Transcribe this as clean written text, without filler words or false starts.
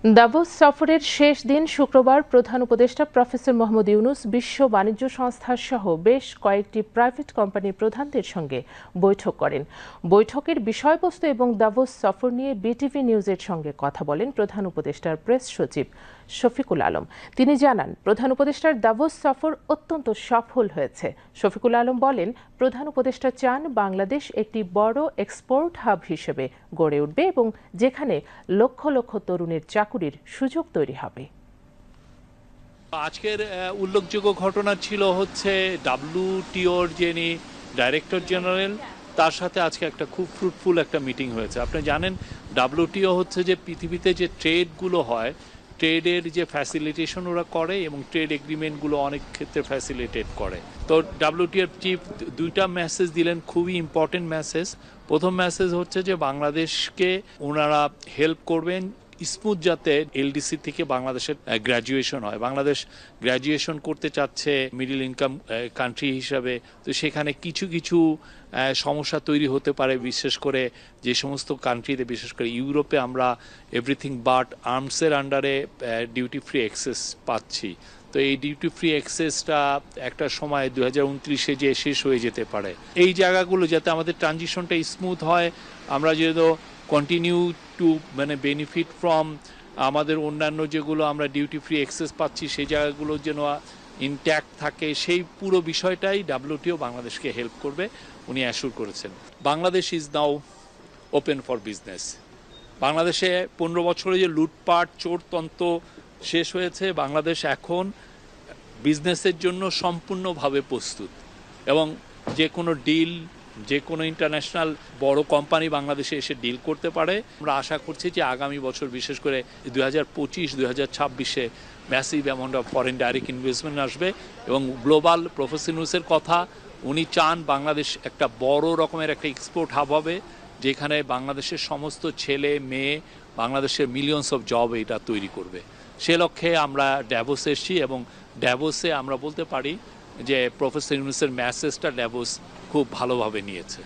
Davos সফরের শেষ দিন শুক্রবার প্রধান উপদেষ্টা প্রফেসর মোহাম্মদ ইউনূস বিশ্ব বাণিজ্য সংস্থা সহ বেশ কয়েকটি প্রাইভেট কোম্পানির প্রধানদের সঙ্গে বৈঠক করেন। বৈঠকের বিষয়বস্তু এবং দাভোস সফর নিয়ে বিটিভি নিউজের সঙ্গে কথা বলেন প্রধান উপদেষ্টার প্রেস সচিব শফিকুল আলম। তিনি জানান, প্রধান উপদেষ্টার দাভোস সফর অত্যন্ত সফল হয়েছে। শফিকুল আলম বলেন, প্রধান উপদেষ্টা চান বাংলাদেশ একটি বড় এক্সপোর্ট হাব হিসেবে গড়ে উঠবে এবং যেখানে লক্ষ লক্ষ তরুণের চাকুরির সুযোগ তৈরি হবে। আজকের উল্লেখযোগ্য ঘটনা ছিল হচ্ছে WTOর যিনি ডাইরেক্টর জেনারেল, তার সাথে আজকে একটা খুব ফ্রুটফুল একটা মিটিং হয়েছে। আপনি জানেন WTO হচ্ছে যে পৃথিবীতে যে ট্রেডগুলো হয়, ট্রেডের যে ফ্যাসিলিটেশন ওরা করে এবং ট্রেড এগ্রিমেন্টগুলো অনেক ক্ষেত্রে ফ্যাসিলিটেট করে। তো WTOর চিফ দুইটা মেসেজ দিলেন, খুবই ইম্পর্টেন্ট মেসেজ। প্রথম মেসেজ হচ্ছে যে বাংলাদেশকে ওনারা হেল্প করবেন স্মুথ যাতে LDC থেকে বাংলাদেশের গ্র্যাজুয়েশন হয়। বাংলাদেশ গ্র্যাজুয়েশন করতে চাচ্ছে মিডল ইনকাম কান্ট্রি হিসাবে, তো সেখানে কিছু কিছু সমস্যা তৈরি হতে পারে, বিশেষ করে যে সমস্ত কান্ট্রিতে, বিশেষ করে ইউরোপে আমরা এভরিথিং বাট আর্মসের আন্ডারে ডিউটি ফ্রি অ্যাক্সেস পাচ্ছি। তো এই ডিউটি ফ্রি অ্যাক্সেসটা একটা সময় 2029-এ যে শেষ হয়ে যেতে পারে। এই জায়গাগুলো যাতে আমাদের ট্রানজিশনটা স্মুথ হয়, আমরা যেহেতু কন্টিনিউ টু বেনিফিট ফ্রম আমাদের অন্যান্য যেগুলো আমরা ডিউটি ফ্রি অ্যাক্সেস পাচ্ছি, সেই জায়গাগুলো যেন ইনট্যাক্ট থাকে, সেই পুরো বিষয়টাই WTO বাংলাদেশকে হেল্প করবে, উনি অ্যাসুর করেছেন। Bangladesh is now open for business. বাংলাদেশে 15 বছরে যে লুটপাট চোরতন্ত্র শেষ হয়েছে, বাংলাদেশ এখন বিজনেসের জন্য সম্পূর্ণভাবে প্রস্তুত এবং যে কোনো ডিল, যে কোনো ইন্টারন্যাশনাল বড় কোম্পানি বাংলাদেশে এসে ডিল করতে পারে। আমরা আশা করছি যে আগামী বছর, বিশেষ করে 2025-2026-এ massive amount of foreign direct investment আসবে এবং গ্লোবাল প্রফেসর ইউনূসের কথা, উনি চান বাংলাদেশ একটা বড় রকমের একটা এক্সপোর্ট হাব হবে, যেখানে বাংলাদেশের সমস্ত ছেলে মেয়ে বাংলাদেশের মিলিয়নস অফ জব এটা তৈরি করবে। সে লক্ষ্যে আমরা ড্যাভোসে এসেছি এবং ড্যাভোসে আমরা বলতে পারি যে প্রফেসর ইউনূসের মেসেজটা ড্যাভোস খুব ভালোভাবে নিয়েছে।